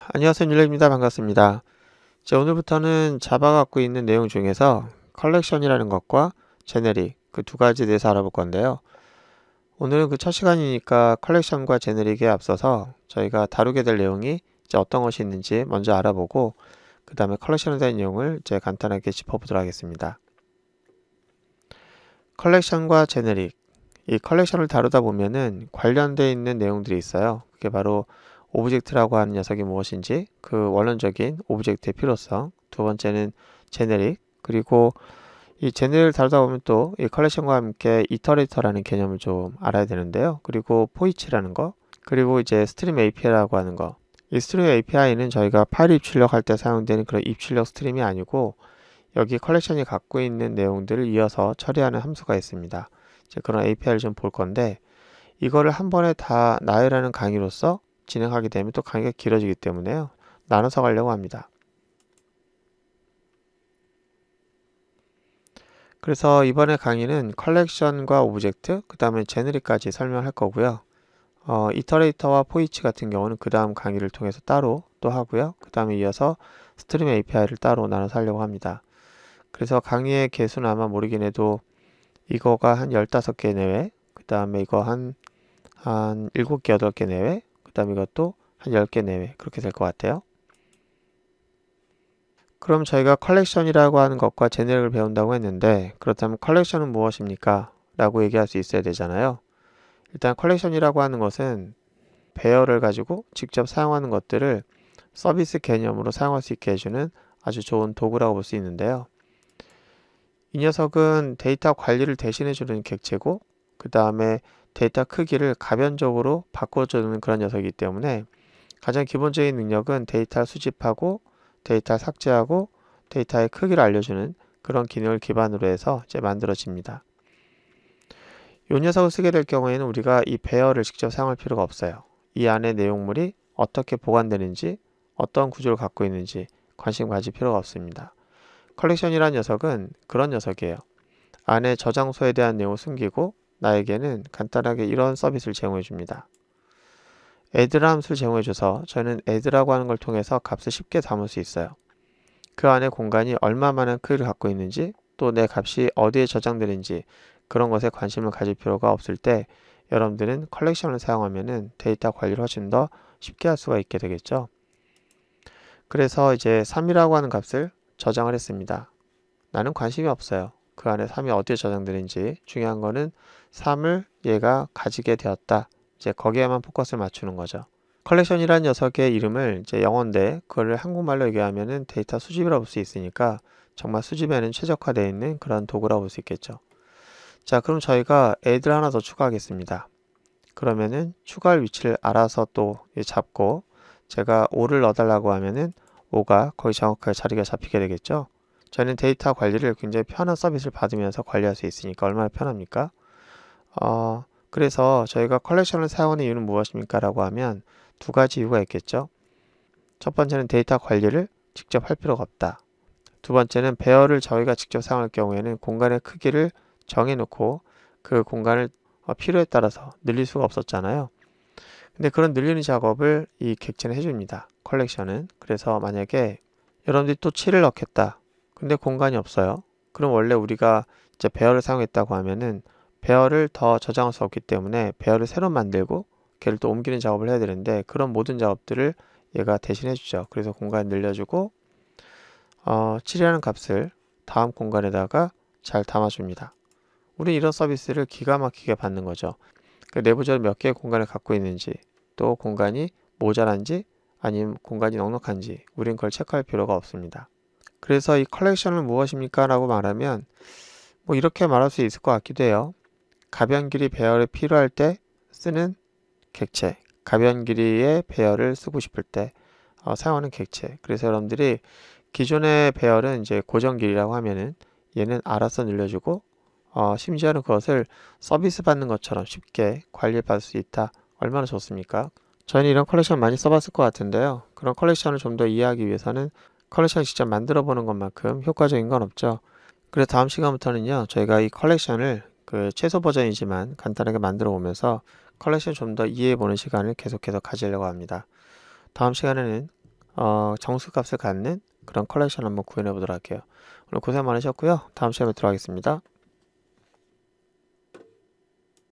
안녕하세요. 율레입니다. 반갑습니다. 오늘부터는 자바가 갖고 있는 내용 중에서 컬렉션이라는 것과 제네릭 그 두 가지에 대해서 알아볼 건데요. 오늘은 그 첫 시간이니까 컬렉션과 제네릭에 앞서서 저희가 다루게 될 내용이 어떤 것이 있는지 먼저 알아보고 그 다음에 컬렉션에 대한 내용을 간단하게 짚어보도록 하겠습니다. 컬렉션과 제네릭, 이 컬렉션을 다루다 보면은 관련되어 있는 내용들이 있어요. 그게 바로 오브젝트라고 하는 녀석이 무엇인지, 그 원론적인 오브젝트의 필요성, 두 번째는 제네릭, 그리고 이 제네릭을 다루다 보면 또 이 컬렉션과 함께 이터레이터라는 개념을 좀 알아야 되는데요. 그리고 포이치라는 거, 그리고 이제 스트림 API라고 하는 거. 이 스트림 API는 저희가 파일 입출력할 때 사용되는 그런 입출력 스트림이 아니고 여기 컬렉션이 갖고 있는 내용들을 이어서 처리하는 함수가 있습니다. 그런 API를 좀 볼 건데 이거를 한 번에 다 나열하는 강의로서 진행하게 되면 또 강의가 길어지기 때문에요. 나눠서 가려고 합니다. 그래서 이번에 강의는 컬렉션과 오브젝트, 그 다음에 제너릭까지 설명할 거고요. 이터레이터와 포이치 같은 경우는 그 다음 강의를 통해서 따로 또 하고요. 그 다음에 이어서 스트림 API를 따로 나눠서 하려고 합니다. 그래서 강의의 개수는 아마 모르긴 해도 이거가 한 15개 내외, 그 다음에 이거 한 7개, 8개 내외, 그 다음에 이것도 한 10개 내외, 그렇게 될 것 같아요. 그럼 저희가 컬렉션이라고 하는 것과 제네릭을 배운다고 했는데, 그렇다면 컬렉션은 무엇입니까? 라고 얘기할 수 있어야 되잖아요. 일단 컬렉션이라고 하는 것은 배열을 가지고 직접 사용하는 것들을 서비스 개념으로 사용할 수 있게 해주는 아주 좋은 도구라고 볼 수 있는데요. 이 녀석은 데이터 관리를 대신해주는 객체고, 그 다음에 데이터 크기를 가변적으로 바꿔주는 그런 녀석이기 때문에 가장 기본적인 능력은 데이터를 수집하고 데이터를 삭제하고 데이터의 크기를 알려주는 그런 기능을 기반으로 해서 만들어집니다. 이 녀석을 쓰게 될 경우에는 우리가 이 배열을 직접 사용할 필요가 없어요. 이 안에 내용물이 어떻게 보관되는지, 어떤 구조를 갖고 있는지 관심 가질 필요가 없습니다. 컬렉션이라는 녀석은 그런 녀석이에요. 안에 저장소에 대한 내용을 숨기고 나에게는 간단하게 이런 서비스를 제공해 줍니다. add라 함수를 제공해 줘서 저희는 add라고 하는 걸 통해서 값을 쉽게 담을 수 있어요. 그 안에 공간이 얼마만한 크기를 갖고 있는지, 또 내 값이 어디에 저장되는지 그런 것에 관심을 가질 필요가 없을 때 여러분들은 컬렉션을 사용하면 데이터 관리를 훨씬 더 쉽게 할 수가 있게 되겠죠. 그래서 이제 3이라고 하는 값을 저장을 했습니다. 나는 관심이 없어요. 그 안에 3이 어디에 저장되는지. 중요한 거는 3을 얘가 가지게 되었다. 거기에만 포커스를 맞추는 거죠. 컬렉션이라는 녀석의 이름을 영어인데 그걸 한국말로 얘기하면은 데이터 수집이라고 볼 수 있으니까 정말 수집에는 최적화되어 있는 그런 도구라고 볼 수 있겠죠. 자, 그럼 저희가 add를 하나 더 추가하겠습니다. 그러면은 추가할 위치를 알아서 또 잡고 제가 5를 넣어달라고 하면은 5가 거의 정확하게 자리가 잡히게 되겠죠. 저희는 데이터 관리를 굉장히 편한 서비스를 받으면서 관리할 수 있으니까 얼마나 편합니까? 그래서 저희가 컬렉션을 사용하는 이유는 무엇입니까? 라고 하면 두 가지 이유가 있겠죠. 첫 번째는 데이터 관리를 직접 할 필요가 없다. 두 번째는 배열을 저희가 직접 사용할 경우에는 공간의 크기를 정해놓고 그 공간을 필요에 따라서 늘릴 수가 없었잖아요. 근데 그런 늘리는 작업을 이 객체는 해줍니다. 컬렉션은. 그래서 만약에 여러분들이 또 7을 넣겠다. 근데 공간이 없어요. 그럼 원래 우리가 배열을 사용했다고 하면은 배열을 더 저장할 수 없기 때문에 배열을 새로 만들고 걔를 또 옮기는 작업을 해야 되는데 그런 모든 작업들을 얘가 대신 해주죠. 그래서 공간을 늘려주고 7이라는 값을 다음 공간에다가 잘 담아줍니다. 우리 이런 서비스를 기가 막히게 받는 거죠. 그 내부적으로 몇 개의 공간을 갖고 있는지, 또 공간이 모자란지 아니면 공간이 넉넉한지 우린 그걸 체크할 필요가 없습니다. 그래서 이 컬렉션은 무엇입니까? 라고 말하면 뭐 이렇게 말할 수 있을 것 같기도 해요. 가변 길이 배열이 필요할 때 쓰는 객체, 가변 길이의 배열을 쓰고 싶을 때 사용하는 객체. 그래서 여러분들이 기존의 배열은 고정 길이라고 하면은 얘는 알아서 늘려주고 심지어는 그것을 서비스 받는 것처럼 쉽게 관리받을 수 있다. 얼마나 좋습니까? 저희는 이런 컬렉션 많이 써봤을 것 같은데요. 그런 컬렉션을 좀 더 이해하기 위해서는 컬렉션을 직접 만들어 보는 것만큼 효과적인 건 없죠. 그래서 다음 시간부터는요, 저희가 이 컬렉션을 그 최소 버전이지만 간단하게 만들어 보면서 컬렉션 좀 더 이해해 보는 시간을 계속해서 가지려고 합니다. 다음 시간에는 정수값을 갖는 그런 컬렉션 한번 구현해 보도록 할게요. 오늘 고생 많으셨고요. 다음 시간에 뵙도록 하겠습니다.